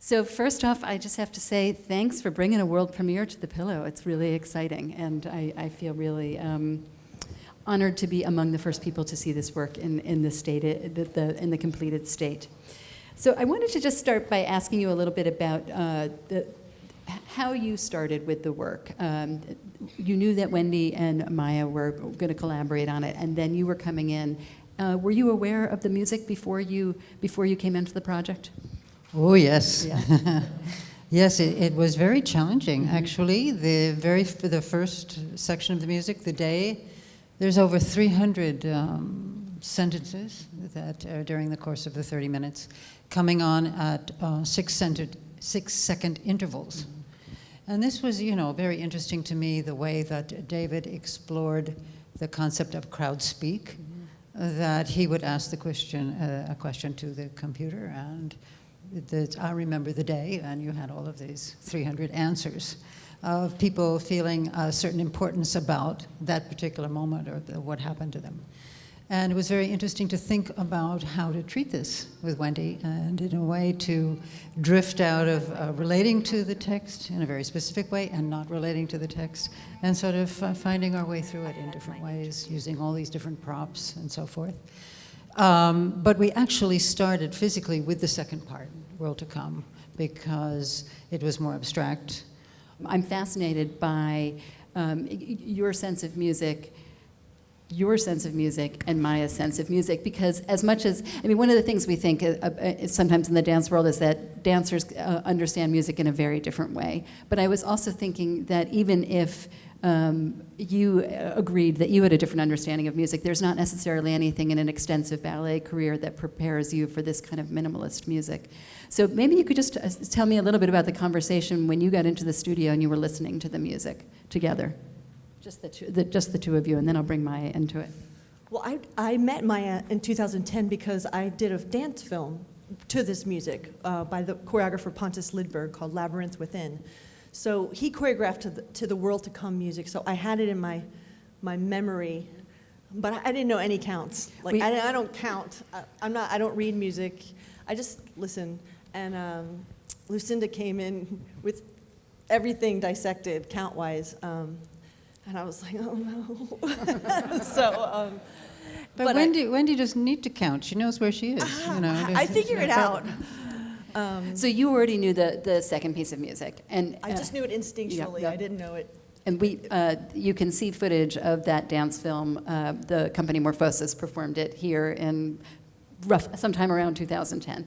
So first off, I just have to say thanks for bringing a world premiere to the Pillow. It's really exciting, and I feel really honored to be among the first people to see this work in the state, in the completed state. So I wanted to just start by asking you a little bit about how you started with the work. You knew that Wendy and Maya were going to collaborate on it, and then you were coming in. Were you aware of the music before you came into the project? Oh, yes. Yeah. Yes, it was very challenging, actually. The first section of the music, the day, there's over 300 sentences that are during the course of the 30 minutes, coming on at 6-second intervals. And this was, very interesting to me, the way that David explored the concept of crowd speak, that he would ask a question to the computer, and I remember the day, and you had all of these 300 answers of people feeling a certain importance about that particular moment or what happened to them. And it was very interesting to think about how to treat this with Wendy, and in a way to drift out of relating to the text in a very specific way and not relating to the text, and sort of finding our way through it in different ways, using all these different props and so forth. But we actually started physically with the second part, World to Come, because it was more abstract. I'm fascinated by your sense of music, and Maya's sense of music, because as much as, one of the things we think sometimes in the dance world is that dancers understand music in a very different way. But I was also thinking that even if you agreed that you had a different understanding of music, there's not necessarily anything in an extensive ballet career that prepares you for this kind of minimalist music. So maybe you could just tell me a little bit about the conversation when you got into the studio and you were listening to the music together. Just the two of you, and then I'll bring Maya into it. Well, I met Maya in 2010 because I did a dance film to this music by the choreographer Pontus Lidberg called Labyrinth Within. So he choreographed to the World to Come music, so I had it in my memory, but I didn't know any counts. Like I don't count. I don't read music. I just listen. And Lucinda came in with everything dissected count-wise. And I was like, oh no. So, but Wendy doesn't need to count. She knows where she is. I figure it out. So you already knew the second piece of music, and I just knew it instinctually. Yeah. I didn't know it. And you can see footage of that dance film. The company Morphosis performed it here in sometime around 2010.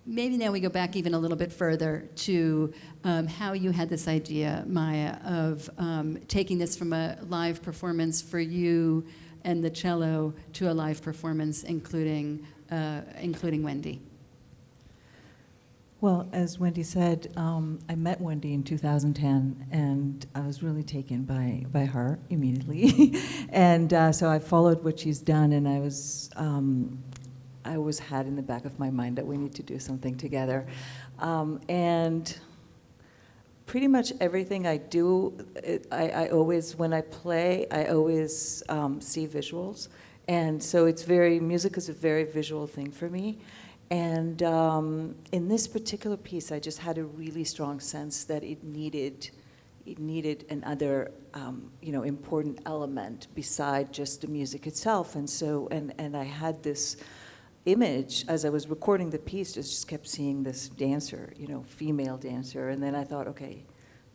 Maybe now we go back even a little bit further to how you had this idea, Maya, of taking this from a live performance for you and the cello to a live performance, including Wendy. Well, as Wendy said, I met Wendy in 2010, and I was really taken by her immediately. And so I followed what she's done, and I always had in the back of my mind that we need to do something together. And pretty much everything I do, I always, when I play, I always see visuals. And so music is a very visual thing for me. And in this particular piece, I just had a really strong sense that it needed another, important element beside just the music itself. And so, and I had this image as I was recording the piece, just kept seeing this dancer, female dancer, and then I thought, okay,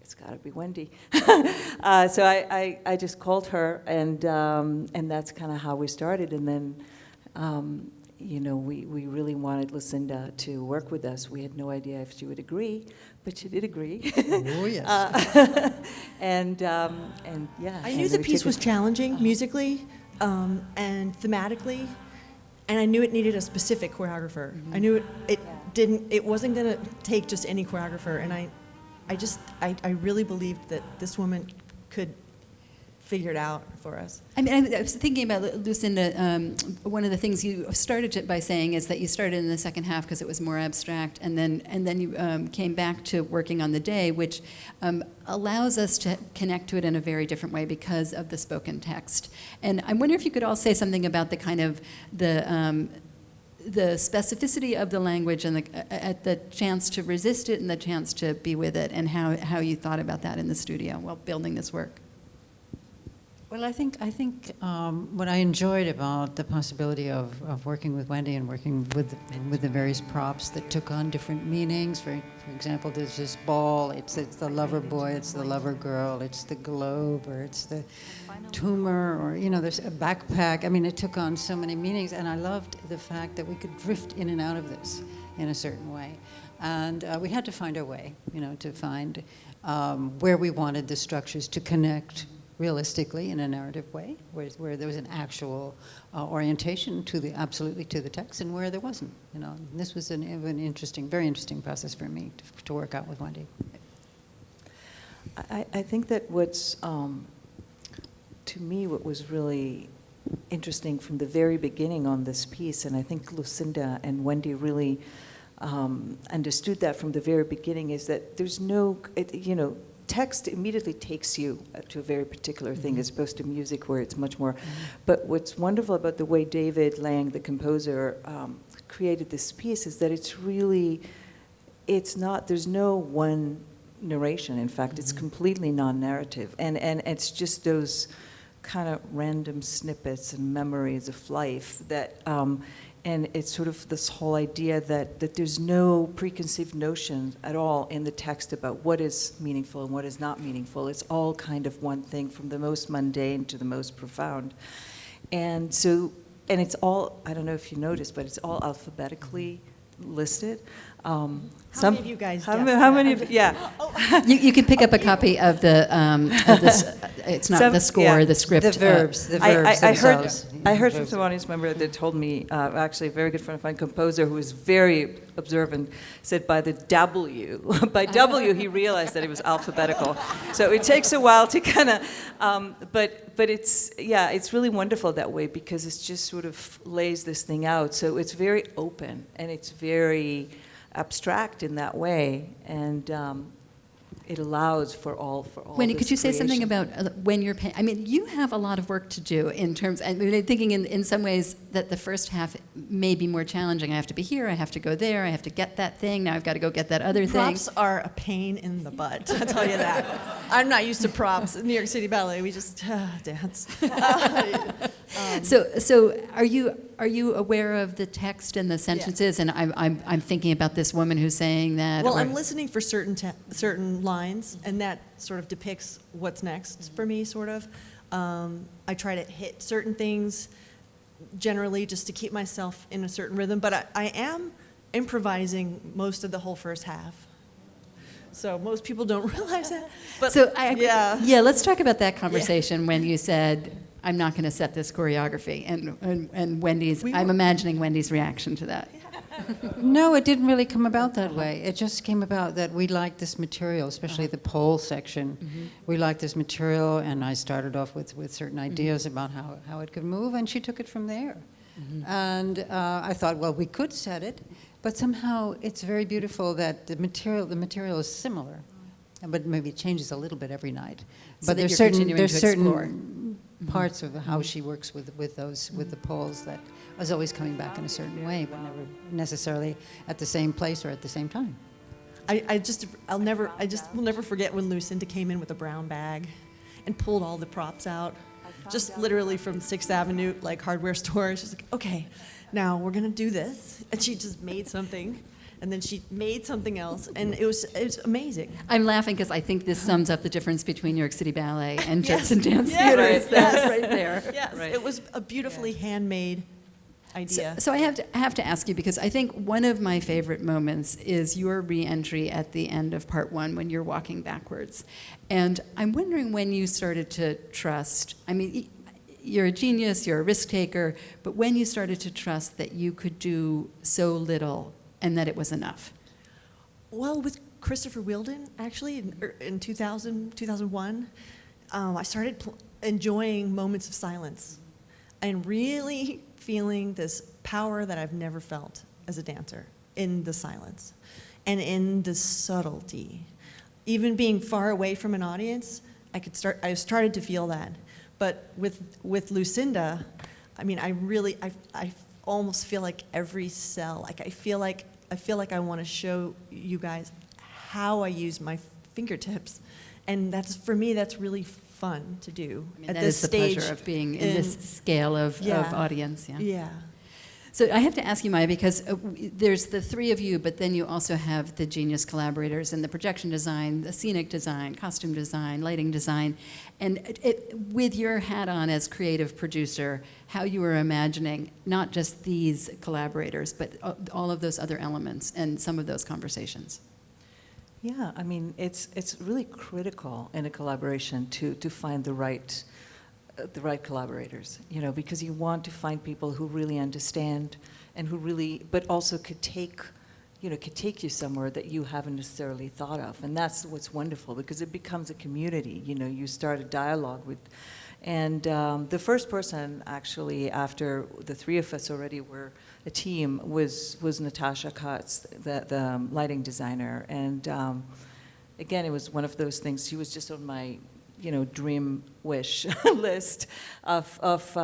it's got to be Wendy. So I just called her, and that's kind of how we started. And then, we really wanted Lucinda to work with us. We had no idea if she would agree, but she did agree. Oh yes. And yeah. I knew the piece was challenging musically and thematically. And I knew it needed a specific choreographer. Mm-hmm. I knew it wasn't gonna take just any choreographer. And I really believed that this woman could figure it out for us. I was thinking about Lucinda. One of the things you started by saying is that you started in the second half because it was more abstract, and then you came back to working on the day, which allows us to connect to it in a very different way because of the spoken text. And I wonder if you could all say something about the kind of the specificity of the language and the chance to resist it and the chance to be with it, and how you thought about that in the studio while building this work. Well, I think what I enjoyed about the possibility of working with Wendy and working with the various props that took on different meanings. For example, there's this ball. It's the lover boy. It's the lover girl. It's the globe, or it's the tumor, or there's a backpack. I mean, it took on so many meanings, and I loved the fact that we could drift in and out of this in a certain way, and we had to find our way, to find where we wanted the structures to connect realistically in a narrative way, where there was an actual orientation absolutely to the text, and where there wasn't. And this was an interesting, very interesting process for me to work out with Wendy. I think that what's, to me, what was really interesting from the very beginning on this piece, and I think Lucinda and Wendy really understood that from the very beginning, is that there's no, text immediately takes you to a very particular thing, as opposed to music where it's much more. But what's wonderful about the way David Lang, the composer, created this piece is that there's no one narration. In fact, it's completely non-narrative. And it's just those kind of random snippets and memories of life that, and it's sort of this whole idea that there's no preconceived notion at all in the text about what is meaningful and what is not meaningful. It's all kind of one thing, from the most mundane to the most profound. And so, and it's all, I don't know if you noticed, but it's all alphabetically listed. How many of you guys how many of, yeah. You can pick up a copy of the it's not the score, the script. The verbs themselves. I heard from some audience member that told me, actually a very good friend of mine, composer who was very observant, said by the W, by W he realized that it was alphabetical. So it takes a while to kind of, but it's really wonderful that way, because it just sort of lays this thing out. So it's very open, and it's very abstract in that way, and it allows for all Wendy, this could you say something creation. about when you're paying? I mean, you have a lot of work to do in terms, I mean, thinking in some ways that the first half may be more challenging. I have to be here, I have to go there, I have to get that thing, now I've got to go get that other thing. Props are a pain in the butt, I'll tell you that. I'm not used to props. In New York City Ballet, we just dance. So are you aware of the text and the sentences? And I'm thinking about this woman who's saying that. Well, I'm listening for certain lines, and that sort of depicts what's next for me, sort of. I try to hit certain things generally just to keep myself in a certain rhythm, but I am improvising most of the whole first half. So most people don't realize that. But so yeah, let's talk about that conversation when you said, I'm not going to set this choreography, and Wendy's, I'm imagining Wendy's reaction to that. No, it didn't really come about that way. It just came about that we liked this material, especially the pole section. We liked this material, and I started off with certain ideas about how it could move, and she took it from there. And I thought, well, we could set it, but somehow it's very beautiful that the material is similar, but maybe it changes a little bit every night. So But that there's you're continuing to certain explore. parts of how she works with the poles that was always coming back in a certain way, but never necessarily at the same place or at the same time. I will never forget when Lucinda came in with a brown bag and pulled all the props out, just literally from 6th Avenue, like hardware store. She's like, okay, now we're gonna do this. And she just made something, and then she made something else, and it was amazing. I'm laughing because I think this sums up the difference between New York City Ballet and Yes. Judson Dance Yes. Theater. Right. Is that right there. Yes, it was a beautifully handmade idea. So I have to ask you, because I think one of my favorite moments is your re-entry at the end of part one when you're walking backwards. And I'm wondering when you started to trust, I mean, you're a genius, you're a risk taker, but when you started to trust that you could do so little and that it was enough. Well, with Christopher Whelan, actually, in 2001, I started enjoying moments of silence and really feeling this power that I've never felt as a dancer in the silence and in the subtlety. Even being far away from an audience, I started to feel that. But with Lucinda, I mean, I almost feel like every cell, like I feel like I want to show you guys how I use my fingertips, and that's, for me, that's really fun to do. I mean, at that this is the stage pleasure of being in this scale of audience. Yeah. Yeah. So I have to ask you, Maya, because there's the three of you, but then you also have the genius collaborators in the projection design, the scenic design, costume design, lighting design. And with your hat on as creative producer, how you were imagining not just these collaborators, but all of those other elements and some of those conversations. Yeah, I mean, it's really critical in a collaboration to find the right collaborators, you know, because you want to find people who really understand and who really, but also could take you somewhere that you haven't necessarily thought of. And that's what's wonderful, because it becomes a community. You know, you start a dialogue with, and the first person, actually, after the three of us already were a team, was Natasha Kutz, the lighting designer. And again, it was one of those things. She was just on my dream wish list of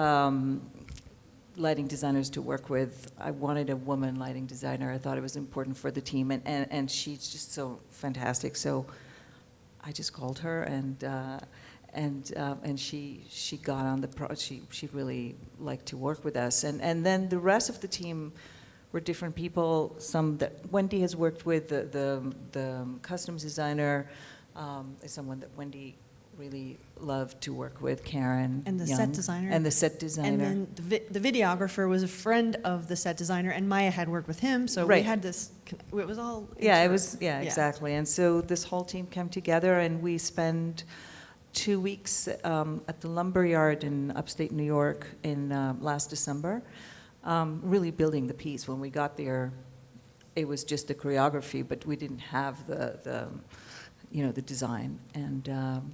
lighting designers to work with. I wanted a woman lighting designer. I thought it was important for the team, and she's just so fantastic. So I just called her, and she got on the she really liked to work with us, and then the rest of the team were different people. Some that Wendy has worked with. The costumes designer is someone that Wendy really loved to work with, Karen. And the Young. set designer. And the set designer. And then the videographer was a friend of the set designer, and Maya had worked with him, so we Right. had this, it was all. Exactly. And so this whole team came together, and we spent 2 weeks at the Lumberyard in upstate New York in last December, really building the piece. When we got there, it was just the choreography, but we didn't have the design, and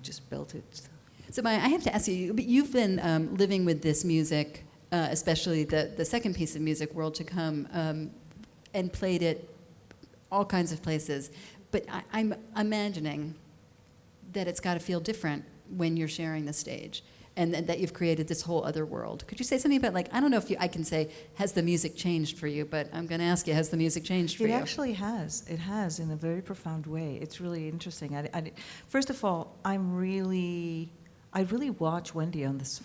just built it. So Maya, I have to ask you, you've been living with this music, especially the second piece of music, World to Come, and played it all kinds of places. But I'm imagining that it's got to feel different when you're sharing the stage, and that you've created this whole other world. Could you say something about, like, I don't know if I can say, has the music changed for you, but I'm going to ask you, has the music changed for you? It actually has. It has, in a very profound way. It's really interesting. First of all, I really watch Wendy on this,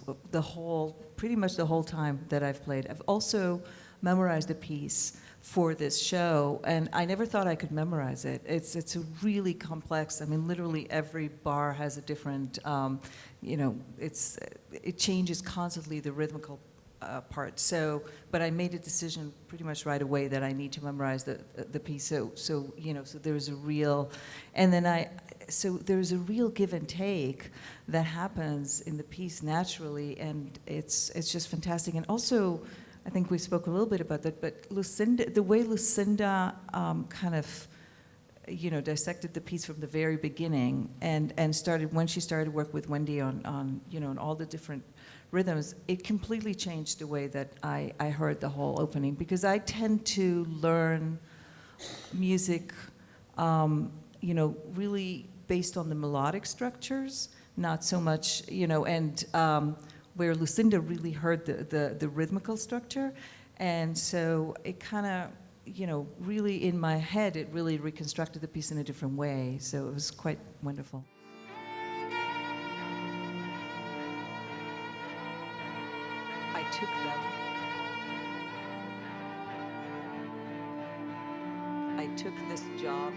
pretty much the whole time that I've played. I've also memorized the piece for this show, and I never thought I could memorize it. It's a really complex. I mean, literally every bar has a different. It changes constantly, the rhythmical part. So, but I made a decision pretty much right away that I need to memorize the piece. So there's a real, and then there's a real give and take that happens in the piece naturally, and it's just fantastic. And also, I think we spoke a little bit about that, but Lucinda, the way Lucinda kind of, dissected the piece from the very beginning, and started, when she started to work with Wendy on all the different rhythms, it completely changed the way that I heard the whole opening, because I tend to learn music, really based on the melodic structures, not so much, where Lucinda really heard the rhythmical structure. And so it kind of, really in my head, it really reconstructed the piece in a different way. So it was quite wonderful. I took this job